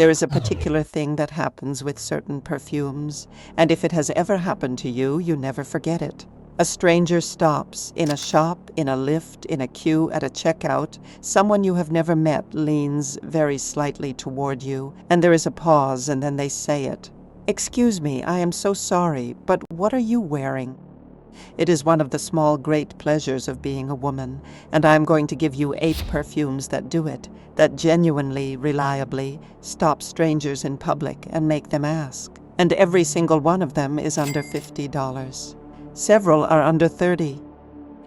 There is a particular thing that happens with certain perfumes, and if it has ever happened to you, you never forget it. A stranger stops, in a shop, in a lift, in a queue, at a checkout. Someone you have never met leans very slightly toward you, and there is a pause, and then they say it. "Excuse me, I am so sorry, but what are you wearing?" It is one of the small great pleasures of being a woman, and I am going to give you 8 perfumes that do it, that genuinely, reliably, stop strangers in public and make them ask. And every single one of them is under $50. Several are under $30.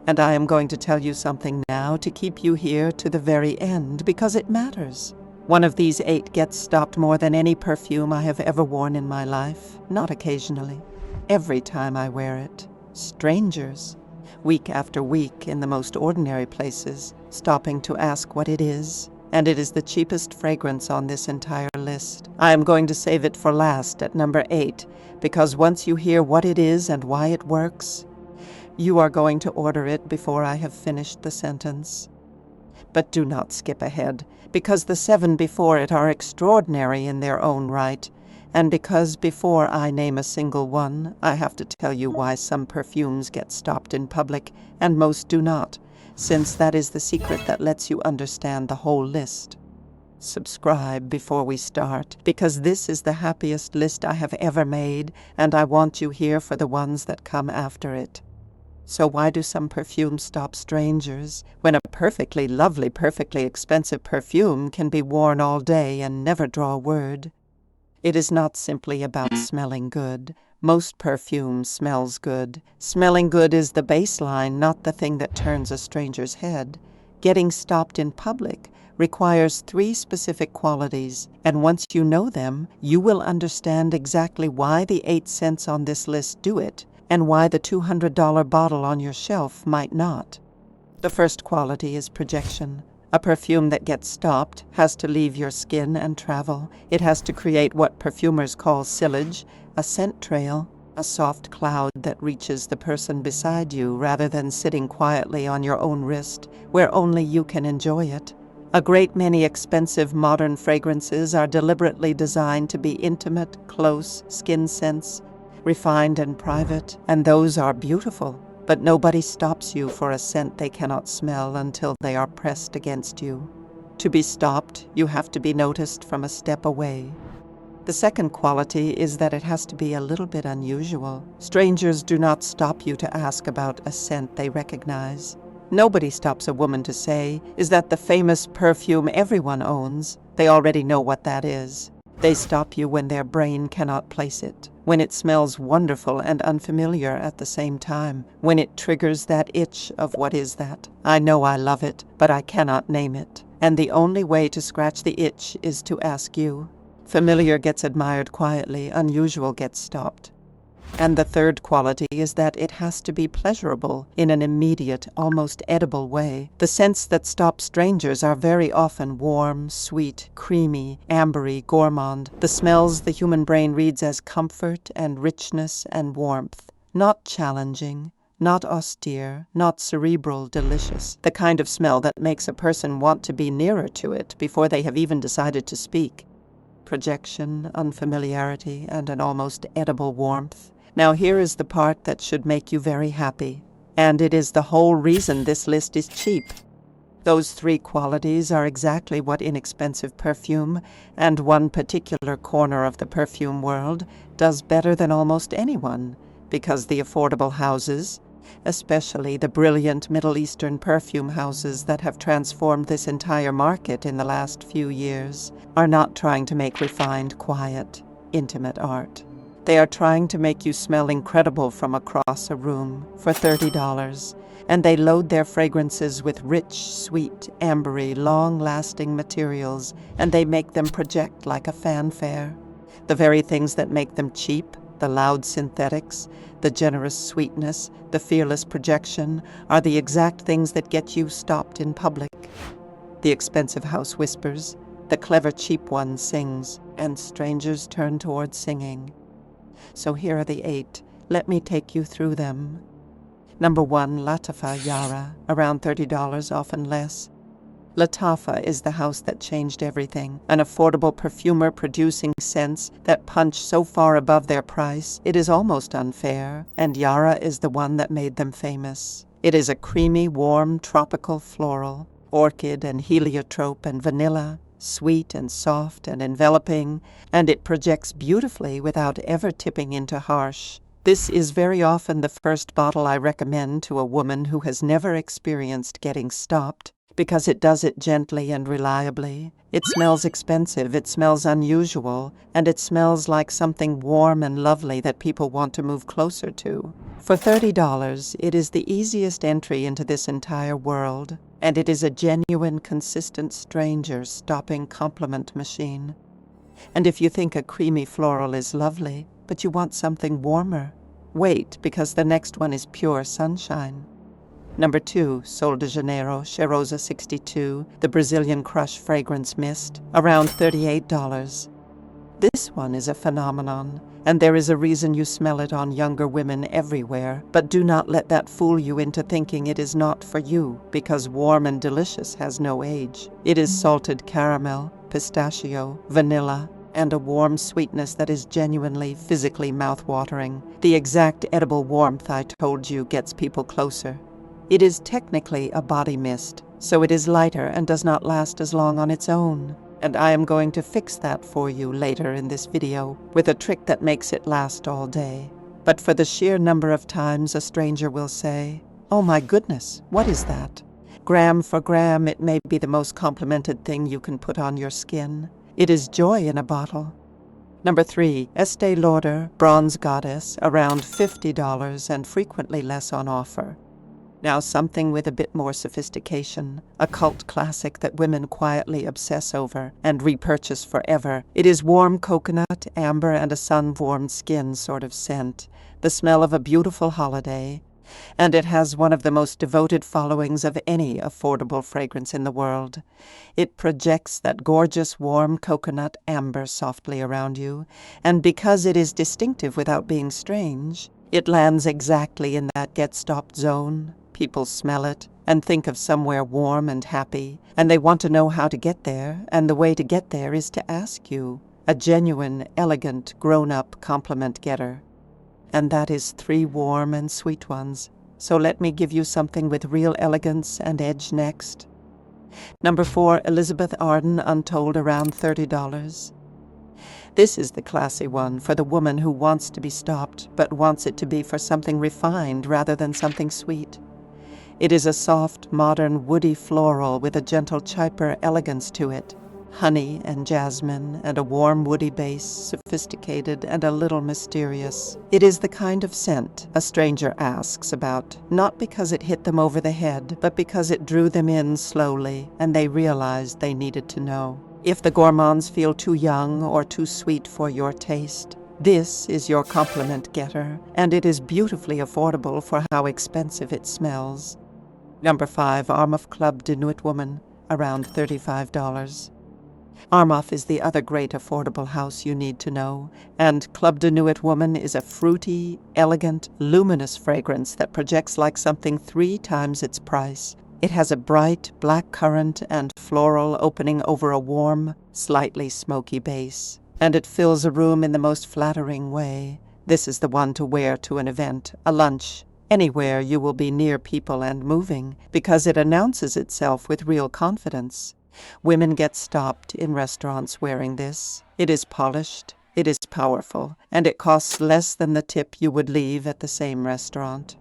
And I am going to tell you something now to keep you here to the very end, because it matters. One of these 8 gets stopped more than any perfume I have ever worn in my life, not occasionally. Every time I wear it. Strangers, week after week in the most ordinary places, stopping to ask what it is, and it is the cheapest fragrance on this entire list. I am going to save it for last at number 8, because once you hear what it is and why it works, you are going to order it before I have finished the sentence. But do not skip ahead, because the 7 before it are extraordinary in their own right, and because before I name a single one, I have to tell you why some perfumes get stopped in public and most do not, since that is the secret that lets you understand the whole list. Subscribe before we start, because this is the happiest list I have ever made, and I want you here for the ones that come after it. So why do some perfumes stop strangers, when a perfectly lovely, perfectly expensive perfume can be worn all day and never draw word? It is not simply about smelling good. Most perfume smells good. Smelling good is the baseline, not the thing that turns a stranger's head. Getting stopped in public requires 3 specific qualities, and once you know them, you will understand exactly why the 8 scents on this list do it, and why the $200 bottle on your shelf might not. The first quality is projection. A perfume that gets stopped has to leave your skin and travel. It has to create what perfumers call sillage, a scent trail, a soft cloud that reaches the person beside you rather than sitting quietly on your own wrist, where only you can enjoy it. A great many expensive modern fragrances are deliberately designed to be intimate, close, skin scents, refined and private, and those are beautiful. But nobody stops you for a scent they cannot smell until they are pressed against you. To be stopped, you have to be noticed from a step away. The second quality is that it has to be a little bit unusual. Strangers do not stop you to ask about a scent they recognize. Nobody stops a woman to say, "Is that the famous perfume everyone owns?" They already know what that is. They stop you when their brain cannot place it, when it smells wonderful and unfamiliar at the same time, when it triggers that itch of what is that? I know I love it, but I cannot name it. And the only way to scratch the itch is to ask you. Familiar gets admired quietly, unusual gets stopped. And the third quality is that it has to be pleasurable in an immediate, almost edible way. The scents that stop strangers are very often warm, sweet, creamy, ambery, gourmand, the smells the human brain reads as comfort and richness and warmth. Not challenging, not austere, not cerebral, delicious, the kind of smell that makes a person want to be nearer to it before they have even decided to speak. Projection, unfamiliarity, and an almost edible warmth. Now here is the part that should make you very happy, and it is the whole reason this list is cheap. Those 3 qualities are exactly what inexpensive perfume, and one particular corner of the perfume world, does better than almost anyone, because the affordable houses, especially the brilliant Middle Eastern perfume houses that have transformed this entire market in the last few years, are not trying to make refined, quiet, intimate art. They are trying to make you smell incredible from across a room for $30, and they load their fragrances with rich, sweet, ambery, long-lasting materials, and they make them project like a fanfare. The very things that make them cheap, the loud synthetics, the generous sweetness, the fearless projection, are the exact things that get you stopped in public. The expensive house whispers, the clever cheap one sings, and strangers turn towards singing. So here are the 8. Let me take you through them. Number 1, Latafa Yara, around $30, often less. Lattafa is the house that changed everything, an affordable perfumer producing scents that punch so far above their price it is almost unfair, and Yara is the one that made them famous. It is a creamy, warm, tropical floral, orchid and heliotrope and vanilla, sweet and soft and enveloping, and it projects beautifully without ever tipping into harsh. This is very often the first bottle I recommend to a woman who has never experienced getting stopped, because it does it gently and reliably. It smells expensive, it smells unusual, and it smells like something warm and lovely that people want to move closer to. For $30, it is the easiest entry into this entire world, and it is a genuine, consistent stranger stopping compliment machine. And if you think a creamy floral is lovely, but you want something warmer, wait, because the next one is pure sunshine. Number 2, Sol de Janeiro, Cheirosa 62, the Brazilian Crush Fragrance Mist, around $38. This one is a phenomenon, and there is a reason you smell it on younger women everywhere, but do not let that fool you into thinking it is not for you, because warm and delicious has no age. It is salted caramel, pistachio, vanilla, and a warm sweetness that is genuinely, physically mouth-watering. The exact edible warmth I told you gets people closer. It is technically a body mist, so it is lighter and does not last as long on its own. And I am going to fix that for you later in this video with a trick that makes it last all day. But for the sheer number of times a stranger will say, "Oh my goodness, what is that?" Gram for gram, it may be the most complimented thing you can put on your skin. It is joy in a bottle. Number 3, Estée Lauder Bronze Goddess, around $50 and frequently less on offer. Now something with a bit more sophistication, a cult classic that women quietly obsess over and repurchase forever. It is warm coconut, amber, and a sun-warmed skin sort of scent, the smell of a beautiful holiday, and it has one of the most devoted followings of any affordable fragrance in the world. It projects that gorgeous warm coconut amber softly around you, and because it is distinctive without being strange, it lands exactly in that get-stopped zone. People smell it and think of somewhere warm and happy, and they want to know how to get there, and the way to get there is to ask you, a genuine, elegant, grown-up compliment getter. And that is 3 warm and sweet ones, so let me give you something with real elegance and edge next. Number 4, Elizabeth Arden Untold, around $30. This is the classy one for the woman who wants to be stopped, but wants it to be for something refined rather than something sweet. It is a soft, modern, woody floral with a gentle chyper elegance to it. Honey and jasmine and a warm woody base, sophisticated and a little mysterious. It is the kind of scent a stranger asks about, not because it hit them over the head, but because it drew them in slowly and they realized they needed to know. If the gourmands feel too young or too sweet for your taste, this is your compliment getter, and it is beautifully affordable for how expensive it smells. Number 5, Armaf Club de Nuit Woman, around $35. Armaf is the other great affordable house you need to know, and Club de Nuit Woman is a fruity, elegant, luminous fragrance that projects like something 3 times its price. It has a bright black currant and floral opening over a warm, slightly smoky base, and it fills a room in the most flattering way. This is the one to wear to an event, a lunch, anywhere you will be near people and moving, because it announces itself with real confidence. Women get stopped in restaurants wearing this. It is polished, it is powerful, and it costs less than the tip you would leave at the same restaurant.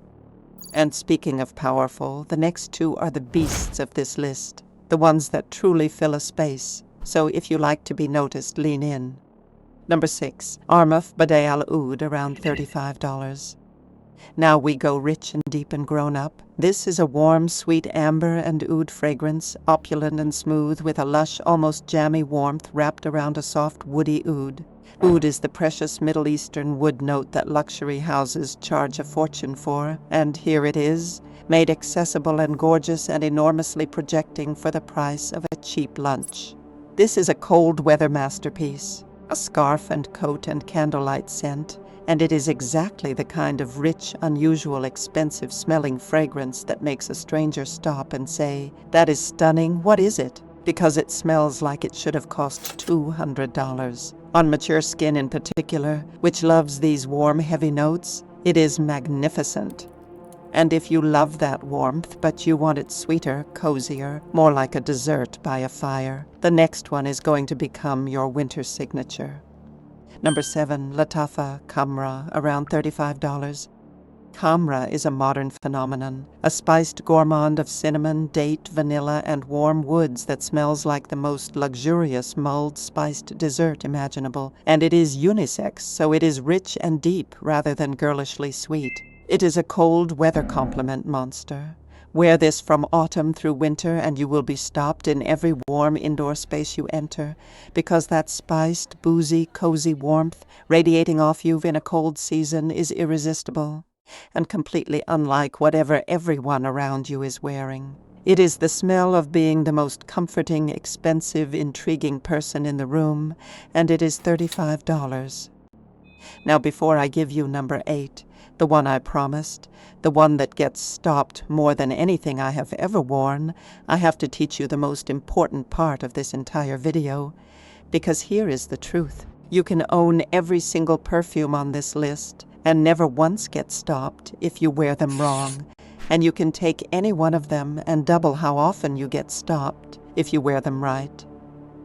And speaking of powerful, the next 2 are the beasts of this list, the ones that truly fill a space. So if you like to be noticed, lean in. Number 6, Armaf Bade Al Oud, around $35. Now we go rich and deep and grown up. This is a warm, sweet amber and oud fragrance, opulent and smooth, with a lush, almost jammy warmth wrapped around a soft, woody oud. Oud is the precious Middle Eastern wood note that luxury houses charge a fortune for, and here it is, made accessible and gorgeous and enormously projecting for the price of a cheap lunch. This is a cold weather masterpiece, a scarf and coat and candlelight scent, and it is exactly the kind of rich, unusual, expensive-smelling fragrance that makes a stranger stop and say, "That is stunning, what is it?" Because it smells like it should have cost $200. On mature skin in particular, which loves these warm, heavy notes, it is magnificent. And if you love that warmth, but you want it sweeter, cozier, more like a dessert by a fire, the next one is going to become your winter signature. Number 7, Latafa Kamra, around $35. Kamra is a modern phenomenon, a spiced gourmand of cinnamon, date, vanilla, and warm woods that smells like the most luxurious mulled spiced dessert imaginable, and it is unisex, so it is rich and deep rather than girlishly sweet. It is a cold weather complement monster. Wear this from autumn through winter and you will be stopped in every warm indoor space you enter, because that spiced, boozy, cozy warmth radiating off you in a cold season is irresistible and completely unlike whatever everyone around you is wearing. It is the smell of being the most comforting, expensive, intriguing person in the room, and it is $35. Now, before I give you number 8, the one I promised, the one that gets stopped more than anything I have ever worn, I have to teach you the most important part of this entire video, because here is the truth. You can own every single perfume on this list and never once get stopped if you wear them wrong, and you can take any one of them and double how often you get stopped if you wear them right.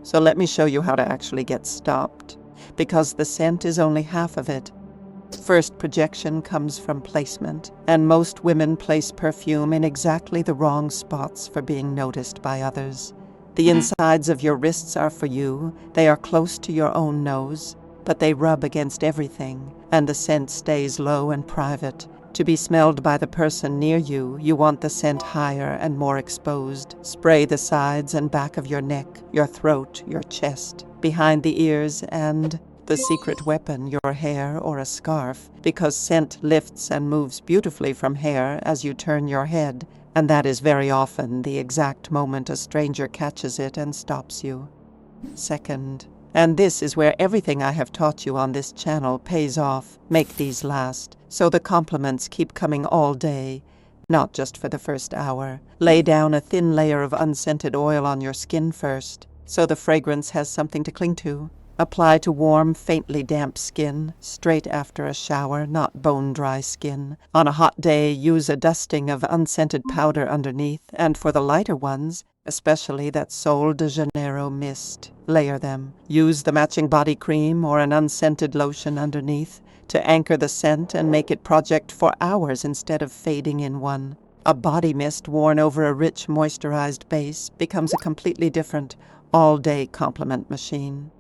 So let me show you how to actually get stopped, because the scent is only half of it. First projection comes from placement, and most women place perfume in exactly the wrong spots for being noticed by others. The insides of your wrists are for you, they are close to your own nose, but they rub against everything, and the scent stays low and private. To be smelled by the person near you, you want the scent higher and more exposed. Spray the sides and back of your neck, your throat, your chest, behind the ears, and the secret weapon, your hair or a scarf, because scent lifts and moves beautifully from hair as you turn your head, and that is very often the exact moment a stranger catches it and stops you. Second, and this is where everything I have taught you on this channel pays off, make these last, so the compliments keep coming all day, not just for the first hour. Lay down a thin layer of unscented oil on your skin first, so the fragrance has something to cling to. Apply to warm, faintly damp skin, straight after a shower, not bone-dry skin. On a hot day, use a dusting of unscented powder underneath, and for the lighter ones, especially that Sol de Janeiro mist, layer them. Use the matching body cream or an unscented lotion underneath to anchor the scent and make it project for hours instead of fading in one. A body mist worn over a rich, moisturized base becomes a completely different, all-day compliment machine.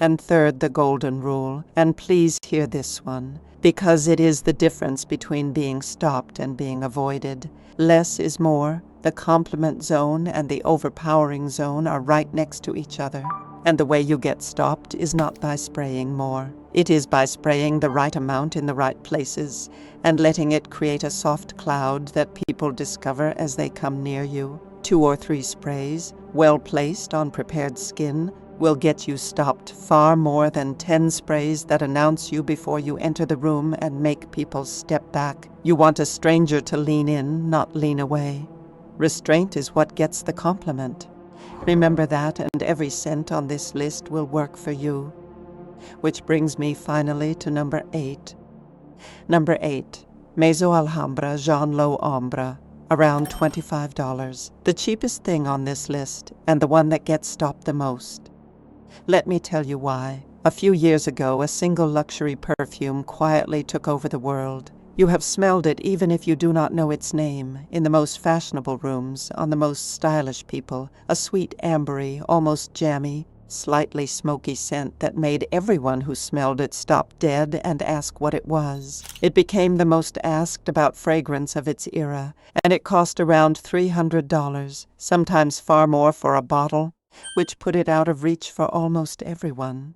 And third, the golden rule, and please hear this one, because it is the difference between being stopped and being avoided. Less is more. The compliment zone and the overpowering zone are right next to each other. And the way you get stopped is not by spraying more. It is by spraying the right amount in the right places and letting it create a soft cloud that people discover as they come near you. 2 or 3 sprays, well placed on prepared skin, will get you stopped far more than 10 sprays that announce you before you enter the room and make people step back. You want a stranger to lean in, not lean away. Restraint is what gets the compliment. Remember that, and every scent on this list will work for you. Which brings me finally to number 8. Number 8, Maison Alhambra Jean Lo Ombre, around $25. The cheapest thing on this list, and the one that gets stopped the most. Let me tell you why. A few years ago, a single luxury perfume quietly took over the world. You have smelled it even if you do not know its name, in the most fashionable rooms, on the most stylish people, a sweet ambery, almost jammy, slightly smoky scent that made everyone who smelled it stop dead and ask what it was. It became the most asked about fragrance of its era, and it cost around $300, sometimes far more for a bottle, which put it out of reach for almost everyone.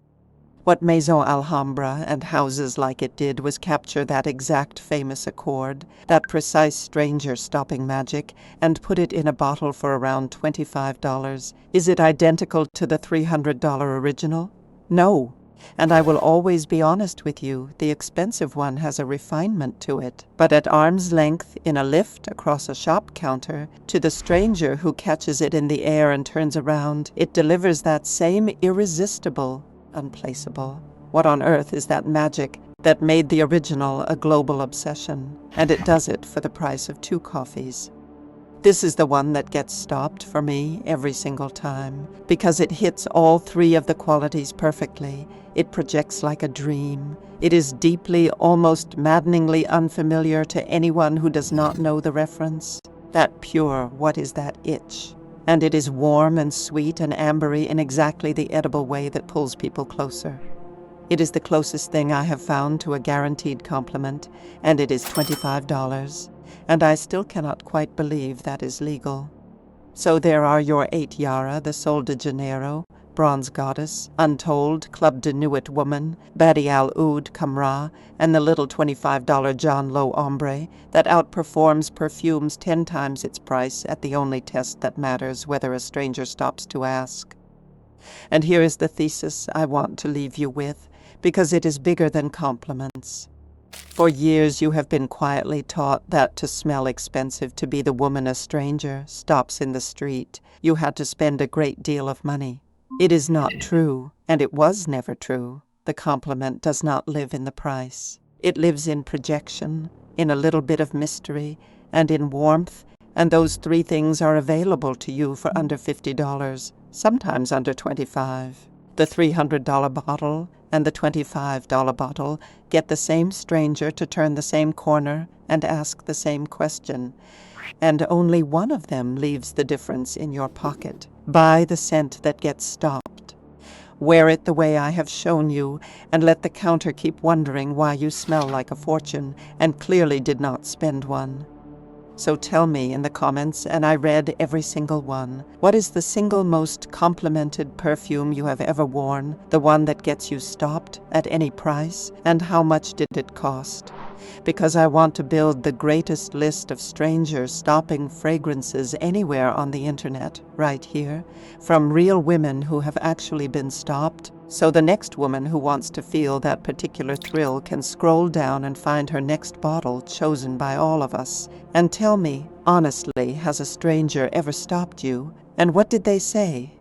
What Maison Alhambra and houses like it did was capture that exact famous accord, that precise stranger-stopping magic, and put it in a bottle for around $25. Is it identical to the $300 original? No, And I will always be honest with you, the expensive one has a refinement to it. But at arm's length, in a lift across a shop counter, to the stranger who catches it in the air and turns around, it delivers that same irresistible, unplaceable. What on earth is that magic that made the original a global obsession? And it does it for the price of 2 coffees. This is the one that gets stopped for me every single time, because it hits all 3 of the qualities perfectly. It projects like a dream. It is deeply, almost maddeningly unfamiliar to anyone who does not know the reference. That pure, what is that itch? And it is warm and sweet and ambery in exactly the edible way that pulls people closer. It is the closest thing I have found to a guaranteed compliment, and it is $25. And I still cannot quite believe that is legal. So there are your 8 Yara, the Sol de Janeiro, Bronze Goddess, Untold, Club de Nuit Woman, Badi Al Oud, Camra, and the little $25 John Low Ombre that outperforms Perfumes 10 times its price at the only test that matters, whether a stranger stops to ask. And here is the thesis I want to leave you with, because it is bigger than compliments. For years you have been quietly taught that to smell expensive, to be the woman a stranger stops in the street, you had to spend a great deal of money. It is not true, and it was never true. The compliment does not live in the price. It lives in projection, in a little bit of mystery, and in warmth, and those 3 things are available to you for under $50, sometimes under $25. The $300 bottle and the $25 bottle get the same stranger to turn the same corner and ask the same question, and only one of them leaves the difference in your pocket. Buy the scent that gets stopped. Wear it the way I have shown you, and let the counter keep wondering why you smell like a fortune and clearly did not spend one. So tell me in the comments, and I read every single one, what is the single most complimented perfume you have ever worn, the one that gets you stopped at any price, and how much did it cost? Because I want to build the greatest list of stranger stopping fragrances anywhere on the internet, right here, from real women who have actually been stopped, so the next woman who wants to feel that particular thrill can scroll down and find her next bottle chosen by all of us. And tell me, honestly, has a stranger ever stopped you? And what did they say?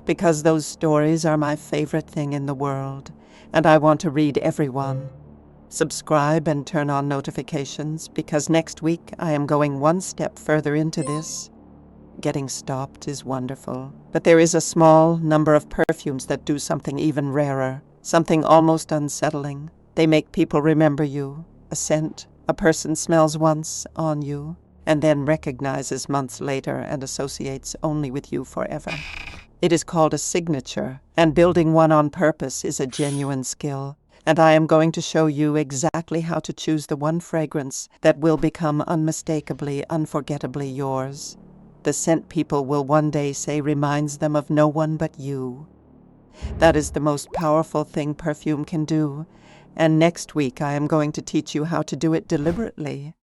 Because those stories are my favorite thing in the world, and I want to read every one. Subscribe and turn on notifications, because next week I am going one step further into this. Getting stopped is wonderful, but there is a small number of perfumes that do something even rarer, something almost unsettling. They make people remember you, a scent a person smells once on you, and then recognizes months later and associates only with you forever. It is called a signature, and building one on purpose is a genuine skill. And I am going to show you exactly how to choose the one fragrance that will become unmistakably, unforgettably yours. The scent people will one day say reminds them of no one but you. That is the most powerful thing perfume can do, and next week I am going to teach you how to do it deliberately.